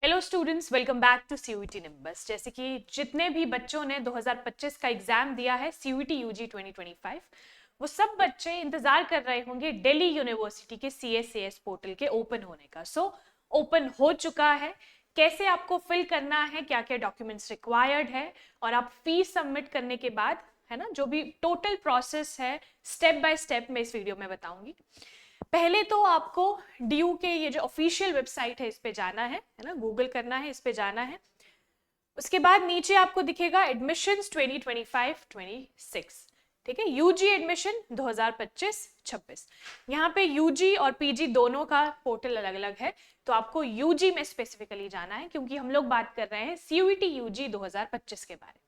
Hello students, welcome back to CUET nimbus. जैसे कि जितने भी बच्चों ने 2025 का एग्जाम दिया है सीयूईटी यूजी 2025, वो सब बच्चे इंतजार कर रहे होंगे दिल्ली यूनिवर्सिटी के सीएसएएस पोर्टल के ओपन होने का। ओपन हो चुका है। कैसे आपको फिल करना है, क्या क्या डॉक्यूमेंट्स रिक्वायर्ड है, और आप फीस सबमिट करने के बाद, है ना, जो भी टोटल प्रोसेस है स्टेप बाय स्टेप मैं इस वीडियो में बताऊंगी। पहले तो आपको ड्यू के ये जो ऑफिशियल वेबसाइट है इस पे जाना है ना, गूगल करना है, इस पे जाना है। उसके बाद नीचे आपको दिखेगा एडमिशंस 2025-26, ठीक है, यूजी एडमिशन 2025-26। यहाँ पे यूजी और पीजी दोनों का पोर्टल अलग अलग है, तो आपको यूजी में स्पेसिफिकली जाना है क्योंकि हम लोग बात कर रहे हैं सीयूईटी यूजी 2025 के बारे में।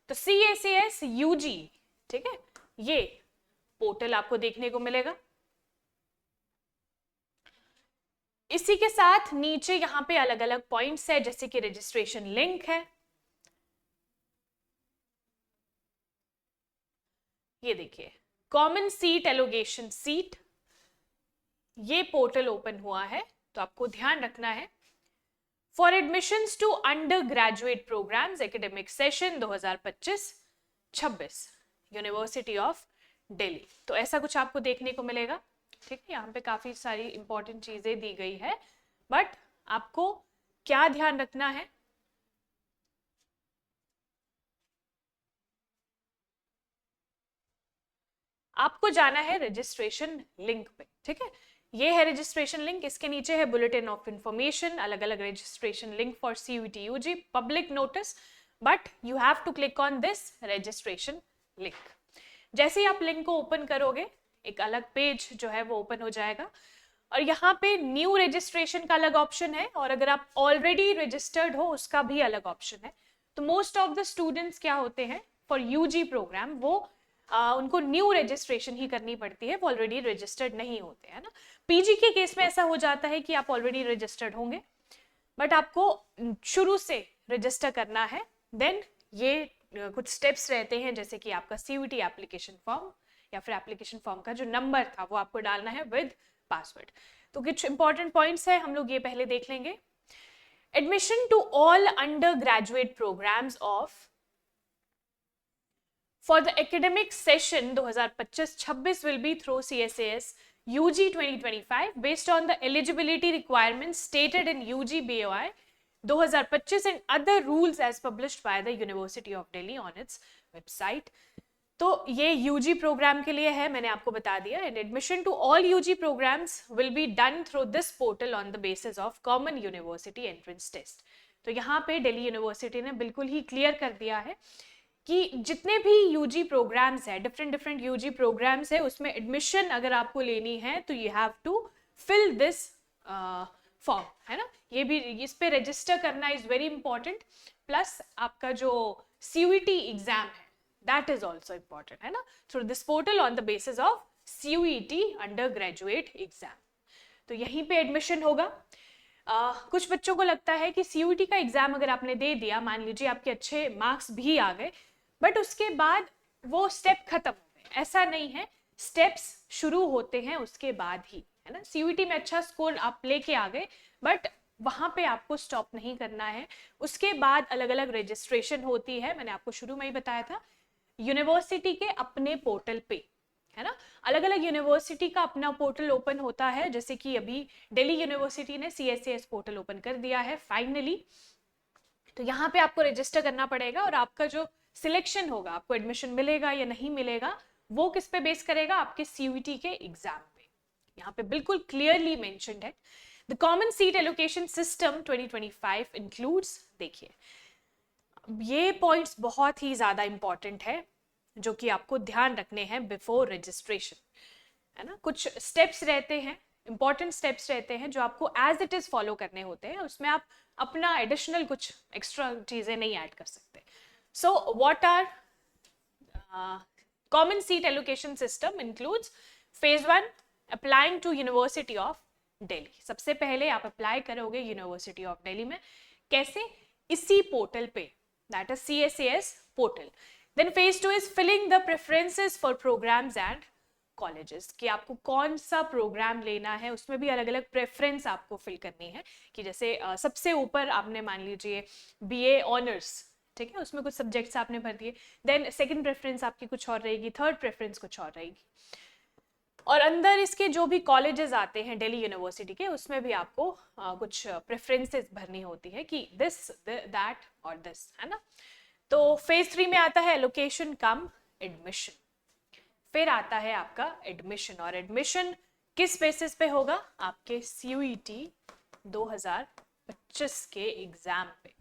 तो सीएसएएस यूजी, ठीक है, ये पोर्टल आपको देखने को मिलेगा। इसी के साथ नीचे यहाँ पे अलग अलग पॉइंट्स है, जैसे कि रजिस्ट्रेशन लिंक है, ये देखिए, कॉमन सीट एलोगेशन सीट, ये पोर्टल ओपन हुआ है, तो आपको ध्यान रखना है। For admissions to undergraduate programmes academic session 2025-26 university of Delhi, तो ऐसा कुछ आपको देखने को मिलेगा। ठीक है, यहाँ पे काफी सारी इंपॉर्टेंट चीजें दी गई है, बट आपको क्या ध्यान रखना है, आपको जाना है रजिस्ट्रेशन लिंक पे। ठीक है, ये है रजिस्ट्रेशन लिंक, इसके नीचे है बुलेटिन ऑफ इंफॉर्मेशन, अलग अलग registration link for CUET UG, public notice, but you have to click on this registration link. जैसे ही आप लिंक को ओपन करोगे, एक अलग पेज जो है वो ओपन हो जाएगा, और यहाँ पे न्यू रजिस्ट्रेशन का अलग ऑप्शन है, और अगर आप ऑलरेडी रजिस्टर्ड हो उसका भी अलग ऑप्शन है। तो मोस्ट ऑफ द स्टूडेंट्स क्या होते हैं फॉर यूजी प्रोग्राम, वो उनको न्यू रजिस्ट्रेशन ही करनी पड़ती है, वो ऑलरेडी रजिस्टर्ड नहीं होते हैं ना। पीजी के केस में ऐसा हो जाता है कि आप ऑलरेडी रजिस्टर्ड होंगे, बट आपको शुरू से रजिस्टर करना है। देन ये कुछ स्टेप्स रहते हैं, जैसे कि आपका सीयूईटी एप्लीकेशन फॉर्म या फिर एप्लीकेशन फॉर्म का जो नंबर था वो आपको डालना है विद पासवर्ड। तो कुछ इंपॉर्टेंट पॉइंट्स है, हम लोग ये पहले देख लेंगे। Admission to all undergraduate programmes of for the academic session 2025-26 will be through CSAS UG 2025 based on the eligibility requirements stated in UG BOI 2025 and other rules as published by the University of Delhi on its website. तो ये UG programme के लिए है, मैंने आपको बता दिया। And admission to all UG programmes will be done through this portal on the basis of common university entrance test. तो यहाँ पे दिल्ली यूनिवर्सिटी ने बिल्कुल ही क्लियर कर दिया है कि जितने भी यूजी प्रोग्राम्स है, डिफरेंट डिफरेंट यूजी प्रोग्राम्स है, उसमें एडमिशन अगर आपको लेनी है तो you have to fill this form, है ना। ये भी, इस पे रजिस्टर करना इज वेरी इंपॉर्टेंट, प्लस आपका जो सीयूईटी एग्जाम है दैट इज ऑल्सो इंपॉर्टेंट, है ना, through this portal on the basis of CUET under graduate exam. तो यहीं पे एडमिशन होगा। कुछ बच्चों को लगता है कि सीयूईटी का एग्जाम अगर आपने दे दिया, मान लीजिए आपके अच्छे मार्क्स भी आ गए, बट उसके बाद वो स्टेप खत्म हो गए, ऐसा नहीं है। स्टेप्स शुरू होते हैं उसके बाद ही, है ना। सीयूईटी में अच्छा स्कोर आप लेके आ गए, बट वहां पे आपको स्टॉप नहीं करना है। उसके बाद अलग अलग रजिस्ट्रेशन होती है, मैंने आपको शुरू में ही बताया था, यूनिवर्सिटी के अपने पोर्टल पे, है ना। अलग अलग यूनिवर्सिटी का अपना पोर्टल ओपन होता है, जैसे कि अभी दिल्ली यूनिवर्सिटी ने सीएसएएस पोर्टल ओपन कर दिया है फाइनली। तो यहाँ पे आपको रजिस्टर करना पड़ेगा, और आपका जो सिलेक्शन होगा, आपको एडमिशन मिलेगा या नहीं मिलेगा, वो किस पे बेस करेगा, आपके सीयूईटी के एग्जाम पे। यहाँ पे बिल्कुल क्लियरली मेंशन्ड है। The common seat allocation system 2025 includes, देखिए ये पॉइंट्स बहुत ही ज्यादा इंपॉर्टेंट है जो कि आपको ध्यान रखने हैं बिफोर रजिस्ट्रेशन, है ना। कुछ स्टेप्स रहते हैं, इंपॉर्टेंट स्टेप्स रहते हैं जो आपको एज इट इज फॉलो करने होते हैं, उसमें आप अपना एडिशनल कुछ एक्स्ट्रा चीजें नहीं ऐड कर सकते। So what are common seat allocation system includes phase 1 applying to university of Delhi. सबसे पहले आप अप्लाई करोगे यूनिवर्सिटी ऑफ दिल्ली में, कैसे, इसी पोर्टल पे, that is CSAS portal. Then phase 2 is filling the preferences for programs and colleges कि आपको कौन सा प्रोग्राम लेना है, उसमें भी अलग अलग प्रेफरेंस आपको फिल करनी है कि जैसे सबसे ऊपर आपने मान लीजिए बीए ऑनर्स, ठीक है, उसमें कुछ सब्जेक्ट्स आपने भर दिए, देन सेकंड प्रेफरेंस आपकी कुछ और रहेगी, थर्ड प्रेफरेंस कुछ और रहेगी, और अंदर इसके जो भी कॉलेजेस आते हैं दिल्ली यूनिवर्सिटी के, उसमें भी आपको कुछ प्रेफरेंसेस भरनी होती है कि दिस दैट और दिस, है ना। तो फेज 3 में आता है एलोकेशन कम एडमिशन, फिर आता है आपका एडमिशन, और एडमिशन किस बेसिस पे होगा, आपके सीयूईटी 2025 के एग्जाम पे।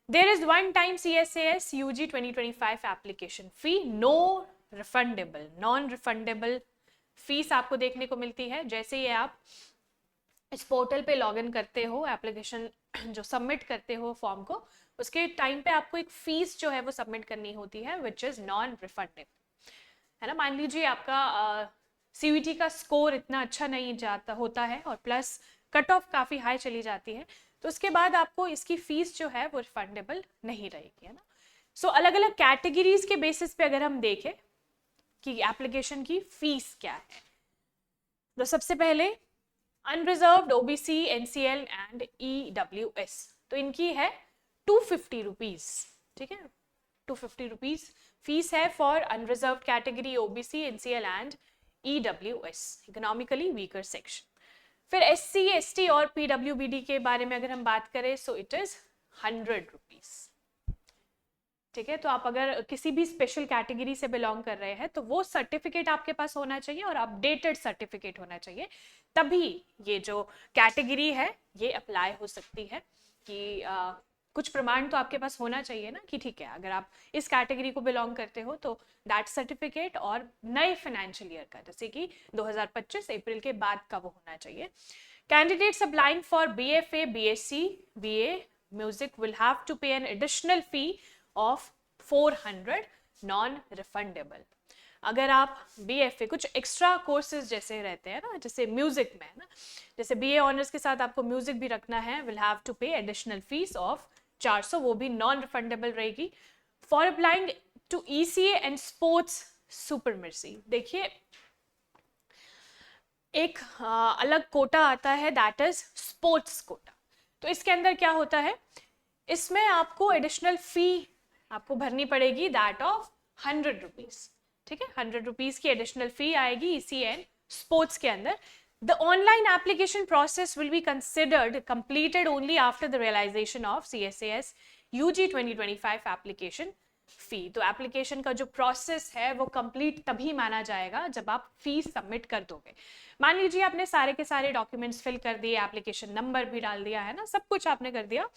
There is one time CSAS UG 2025 application fee, no refundable, non refundable fees आपको देखने को मिलती है। जैसे ही आप इस पोर्टल पे लॉगिन करते हो, एप्लीकेशन जो सबमिट करते हो फॉर्म को, उसके टाइम पे आपको एक फीस जो है वो सबमिट करनी होती है विच इज नॉन रिफंडेबल, है ना। मान लीजिए आपका सीयूईटी का स्कोर इतना अच्छा नहीं जाता होता है और प्लस कट ऑफ काफ़ी हाई चली जाती है, तो उसके बाद आपको इसकी फीस जो है वो रिफंडेबल नहीं रहेगी, है ना। सो अलग अलग कैटेगरीज के बेसिस पे अगर हम देखें कि एप्लीकेशन की फीस क्या है, तो सबसे पहले unreserved OBC NCL and EWS, तो इनकी है 250 रुपीज, ठीक है, 250 रुपीज फीस है for unreserved category OBC NCL and EWS, economically weaker section. फिर एससी एसटी और पीडब्ल्यूबीडी के बारे में अगर हम बात करें, सो इट इज 100 रुपीज, ठीक है। तो आप अगर किसी भी स्पेशल कैटेगरी से बिलोंग कर रहे हैं तो वो सर्टिफिकेट आपके पास होना चाहिए और अपडेटेड सर्टिफिकेट होना चाहिए, तभी ये जो कैटेगरी है ये अप्लाई हो सकती है कि कुछ प्रमाण तो आपके पास होना चाहिए ना कि ठीक है, अगर आप इस कैटेगरी को बिलोंग करते हो तो दैट सर्टिफिकेट और नए फाइनेंशियल ईयर का, जैसे कि 2025 अप्रैल के बाद का वो होना चाहिए। Candidates applying for BFA BSc BA music will have to pay an additional fee of 400 non refundable. अगर आप बीएफए कुछ एक्स्ट्रा कोर्सेज जैसे रहते हैं ना, जैसे म्यूजिक में है ना, जैसे बीए ऑनर्स के साथ आपको म्यूजिक भी रखना है, will have to pay additional fees of 400, वो भी नॉन रिफंडेबल रहेगी। For applying to ECA and sports supernumerary, देखिए एक अलग कोटा आता है, दैट इज स्पोर्ट्स कोटा। तो इसके अंदर क्या होता है, इसमें आपको एडिशनल फी आपको भरनी पड़ेगी दैट ऑफ 100 रुपीज, ठीक है, 100 रुपीज की एडिशनल फी आएगी ईसीएन स्पोर्ट्स के अंदर। The online application process will be considered completed only after the realization of CSS UG 2025 application fee. तो एप्लीकेशन का जो प्रोसेस है वो कंप्लीट तभी माना जाएगा जब आप फीस सबमिट कर दोगे। मान लीजिए आपने सारे के सारे डॉक्यूमेंट्स फिल कर दिए, एप्लीकेशन नंबर भी डाल दिया है ना, सब कुछ आपने कर दिया,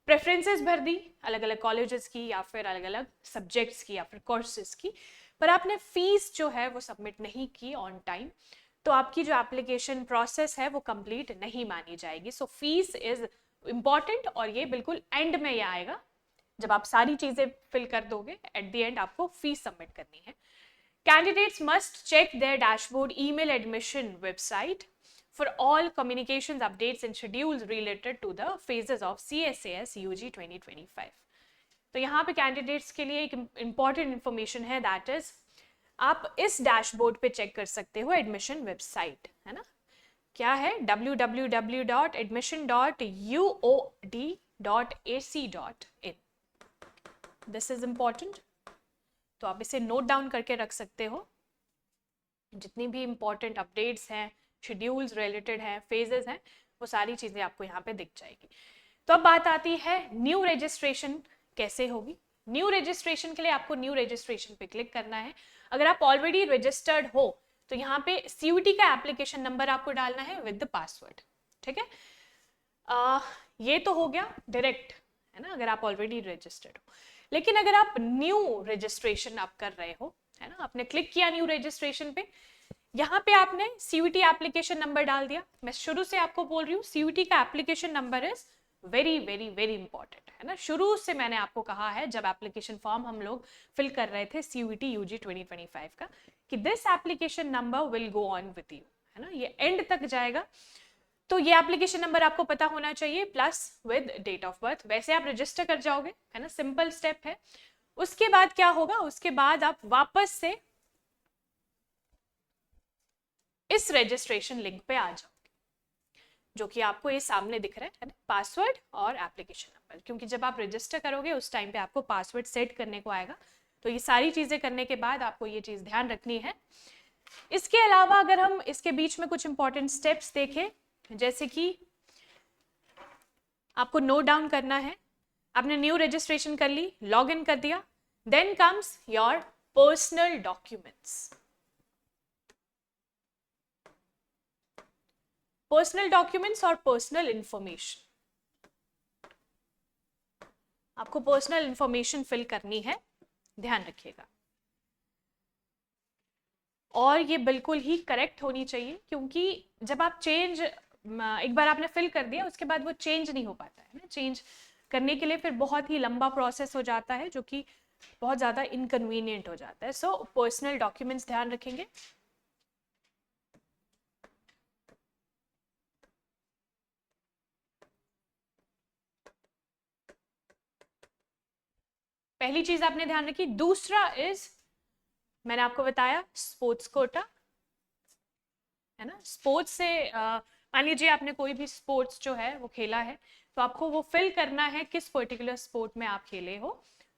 प्रेफरेंसेस भर दी अलग अलग कॉलेजेस की या फिर अलग अलग सब्जेक्ट्स की या फिर कोर्सेज की, पर आपने फीस जो है वो सबमिट नहीं की ऑन टाइम, तो आपकी जो एप्लीकेशन प्रोसेस है वो कंप्लीट नहीं मानी जाएगी। सो फीस इज इम्पॉर्टेंट और ये बिल्कुल एंड में ये आएगा, जब आप सारी चीजें फिल कर दोगे एट द एंड आपको फीस सबमिट करनी है। Candidates must check their dashboard email admission website for all communications updates and schedules related to the phases of CSAS UG 2025। तो यहाँ पे कैंडिडेट्स के लिए एक इम्पॉर्टेंट इंफॉर्मेशन है, दैट इज आप इस डैशबोर्ड पे चेक कर सकते हो एडमिशन वेबसाइट, है ना, क्या है www.admission.uod.ac.in। दिस इज इम्पॉर्टेंट, तो आप इसे नोट डाउन करके रख सकते हो, जितनी भी इम्पॉर्टेंट अपडेट्स हैं, शेड्यूल्स रिलेटेड हैं, फेजेस हैं, वो सारी चीज़ें आपको यहाँ पे दिख जाएगी। तो अब बात आती है न्यू रजिस्ट्रेशन कैसे होगी। न्यू रजिस्ट्रेशन के लिए आपको न्यू रजिस्ट्रेशन पे क्लिक करना है। अगर आप ऑलरेडी रजिस्टर्ड हो तो यहाँ पे सीयूटी का एप्लीकेशन नंबर आपको डालना है विद द पासवर्ड, ठीक है। ये तो हो गया डायरेक्ट, है ना, अगर आप ऑलरेडी रजिस्टर्ड हो। लेकिन अगर आप न्यू रजिस्ट्रेशन आप कर रहे हो, है ना, आपने क्लिक किया न्यू रजिस्ट्रेशन पे, यहाँ पे आपने सीयूटी एप्लीकेशन नंबर डाल दिया। मैं शुरू से आपको बोल रही हूँ सीयूटी का application number is very very very important, है ना। शुरू से मैंने आपको कहा है जब एप्लीकेशन फॉर्म हम लोग फिल कर रहे थे सीयूटी यूजी 2025 का, कि this application number will go on with you, है ना, ये एंड तक जाएगा। तो ये एप्लीकेशन नंबर आपको पता होना चाहिए plus with date of birth. वैसे आप रजिस्टर कर जाओगे, है ना, सिंपल स्टेप है। उसके बाद क्या होगा, उसके बाद आप वापस से इस रजिस्ट्रेशन लिंक पे आ जाओगे, जो कि आपको ये सामने दिख रहा है ना, पासवर्ड और एप्लीकेशन नंबर। क्योंकि जब आप रजिस्टर करोगे उस टाइम पे आपको पासवर्ड सेट करने को आएगा। तो ये सारी चीजें करने के बाद आपको ये चीज ध्यान रखनी है। इसके अलावा अगर हम इसके बीच में कुछ इंपॉर्टेंट स्टेप्स देखें, जैसे कि आपको नोट डाउन करना है, आपने न्यू रजिस्ट्रेशन कर ली, लॉग इन कर दिया, then comes your personal documents. Personal documents और पर्सनल इंफॉर्मेशन, आपको पर्सनल इंफॉर्मेशन फिल करनी है, ध्यान रखिएगा। और ये बिल्कुल ही करेक्ट होनी चाहिए, क्योंकि जब आप चेंज एक बार आपने फिल कर दिया उसके बाद वो चेंज नहीं हो पाता है ना, चेंज करने के लिए फिर बहुत ही लंबा प्रोसेस हो जाता है, जो कि बहुत ज़्यादा इनकन्वीनियंट हो जाता है। सो पर्सनल डॉक्यूमेंट्स ध्यान रखेंगे। पहली चीज आपने ध्यान रखी। दूसरा इज, मैंने आपको बताया स्पोर्ट्स कोटा, है ना। स्पोर्ट्स से मान लीजिए आपने कोई भी स्पोर्ट्स जो है वो खेला है, तो आपको वो फिल करना है किस पर्टिकुलर स्पोर्ट में आप खेले हो,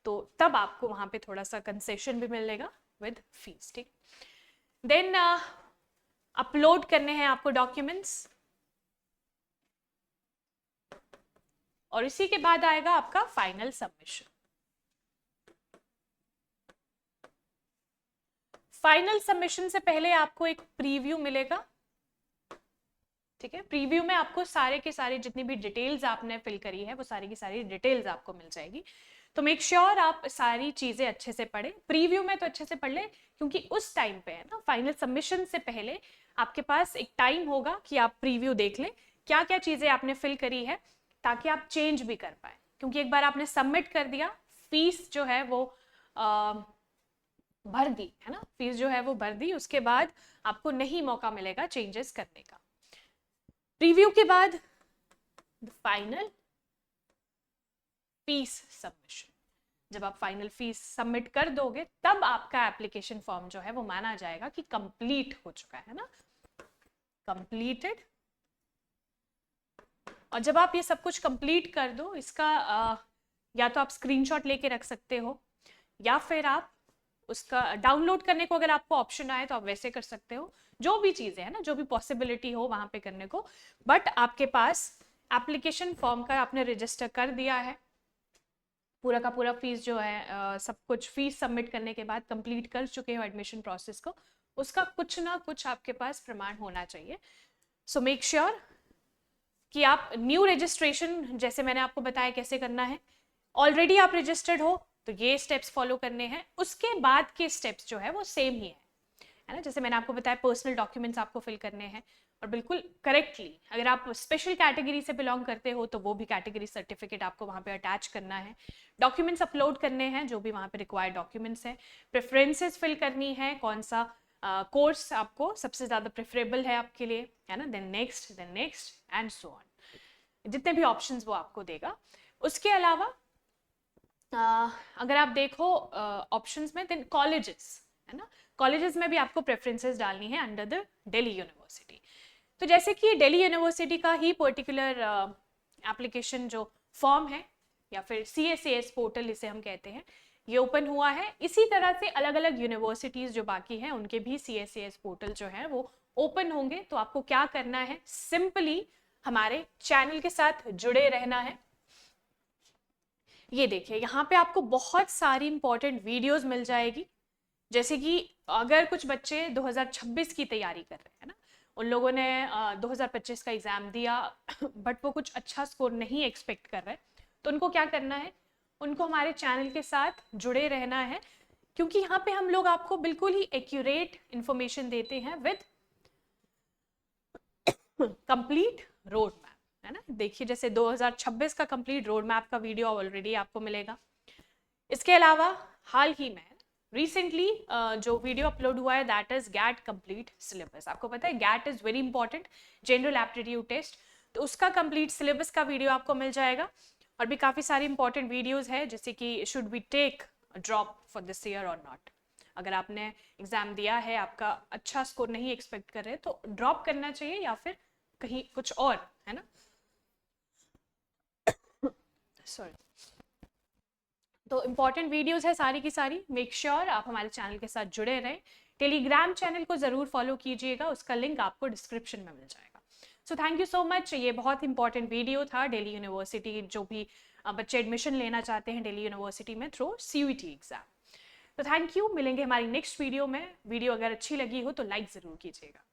तो तब आपको वहां पे थोड़ा सा कंसेशन भी मिलेगा विद फीस, ठीक। देन अपलोड करने हैं आपको डॉक्यूमेंट्स, और इसी के बाद आएगा आपका फाइनल सबमिशन। फाइनल सबमिशन से पहले आपको एक प्रीव्यू मिलेगा, ठीक है। प्रीव्यू में आपको सारे के सारे जितनी भी डिटेल्स आपने फिल करी है वो सारी की सारी डिटेल्स आपको मिल जाएगी। तो मेक श्योर आप सारी चीजें अच्छे से पढ़ें। प्रीव्यू में तो अच्छे से पढ़ लें, क्योंकि उस टाइम पे है ना, फाइनल सबमिशन से पहले आपके पास एक टाइम होगा कि आप प्रीव्यू देख लें क्या क्या चीजें आपने फिल करी है, ताकि आप चेंज भी कर पाए। क्योंकि एक बार आपने सबमिट कर दिया, फीस जो है वो भर दी है ना, फीस जो है वो भर दी, उसके बाद आपको नहीं मौका मिलेगा चेंजेस करने का। प्रीव्यू के बाद फाइनल फीस सबमिशन, जब आप फाइनल फीस सबमिट कर दोगे तब आपका एप्लीकेशन फॉर्म जो है वो माना जाएगा कि कंप्लीट हो चुका है ना, कंप्लीटेड। और जब आप ये सब कुछ कंप्लीट कर दो, इसका या तो आप स्क्रीनशॉट लेके रख सकते हो, या फिर आप उसका डाउनलोड करने को अगर आपको ऑप्शन आए तो आप वैसे कर सकते हो, जो भी चीजें है ना, जो भी पॉसिबिलिटी हो वहां पे करने को। बट आपके पास एप्लीकेशन फॉर्म का आपने रजिस्टर कर दिया है, पूरा का पूरा फीस जो है सब कुछ फीस सबमिट करने के बाद कंप्लीट कर चुके हो एडमिशन प्रोसेस को, उसका कुछ ना कुछ आपके पास प्रमाण होना चाहिए। सो मेक श्योर कि आप न्यू रजिस्ट्रेशन, जैसे मैंने आपको बताया कैसे करना है, ऑलरेडी आप रजिस्टर्ड हो तो ये स्टेप्स फॉलो करने हैं। उसके बाद के स्टेप्स जो है वो सेम ही है ना। जैसे मैंने आपको बताया पर्सनल डॉक्यूमेंट्स आपको फिल करने हैं, और बिल्कुल करेक्टली, अगर आप स्पेशल कैटेगरी से बिलोंग करते हो तो वो भी कैटेगरी सर्टिफिकेट आपको वहाँ पे अटैच करना है। डॉक्यूमेंट्स अपलोड करने हैं जो भी वहाँ पे रिक्वायर्ड डॉक्यूमेंट्स हैं। प्रेफरेंसेस फिल करनी है, कौन सा कोर्स आपको सबसे ज़्यादा प्रेफरेबल है आपके लिए, है ना। Then next and so on, जितने भी ऑप्शंस वो आपको देगा। उसके अलावा अगर आप देखो ऑप्शंस में, देन कॉलेजेस, है ना, कॉलेजेस में भी आपको प्रेफरेंसेस डालनी है अंडर द दिल्ली यूनिवर्सिटी। तो जैसे कि दिल्ली यूनिवर्सिटी का ही पर्टिकुलर एप्लीकेशन जो फॉर्म है, या फिर CSAS पोर्टल इसे हम कहते हैं, ये ओपन हुआ है। इसी तरह से अलग अलग यूनिवर्सिटीज जो बाकी हैं उनके भी CSAS पोर्टल जो है वो ओपन होंगे। तो आपको क्या करना है, सिंपली हमारे चैनल के साथ जुड़े रहना है। ये देखिए यहाँ पे आपको बहुत सारी इंपॉर्टेंट वीडियोस मिल जाएगी। जैसे कि अगर कुछ बच्चे 2026 की तैयारी कर रहे हैं ना, उन लोगों ने 2025 का एग्जाम दिया बट वो कुछ अच्छा स्कोर नहीं एक्सपेक्ट कर रहे, तो उनको क्या करना है, उनको हमारे चैनल के साथ जुड़े रहना है। क्योंकि यहाँ पे हम लोग आपको बिल्कुल ही एक्यूरेट इंफॉर्मेशन देते हैं विद कंप्लीट रोड मैप, है ना। देखिए जैसे 2026 का कंप्लीट रोड मैप का वीडियो ऑलरेडी आपको मिलेगा। इसके अलावा हाल ही में रिसेंटली जो वीडियो अपलोड हुआ है that is GATE complete syllabus. आपको पता है GATE is very important, general aptitude test, तो उसका कंप्लीट सिलेबस का वीडियो आपको मिल जाएगा। और भी काफ़ी सारी इंपॉर्टेंट वीडियोज़ है, जैसे कि should we take drop for this year और नॉट, अगर आपने एग्ज़ाम दिया है, आपका अच्छा स्कोर नहीं एक्सपेक्ट कर रहे तो ड्रॉप करना चाहिए या फिर कहीं कुछ और, है ना। सॉरी। तो इम्पॉर्टेंट वीडियोस है सारी की सारी, मेक श्योर आप हमारे चैनल के साथ जुड़े रहें। टेलीग्राम चैनल को ज़रूर फॉलो कीजिएगा, उसका लिंक आपको डिस्क्रिप्शन में मिल जाएगा। So thank you so much. ये बहुत इंपॉर्टेंट वीडियो था दिल्ली यूनिवर्सिटी, जो भी बच्चे एडमिशन लेना चाहते हैं दिल्ली यूनिवर्सिटी में थ्रू CUET एग्जाम। तो थैंक यू, मिलेंगे हमारी नेक्स्ट वीडियो में। वीडियो अगर अच्छी लगी हो तो लाइक ज़रूर कीजिएगा।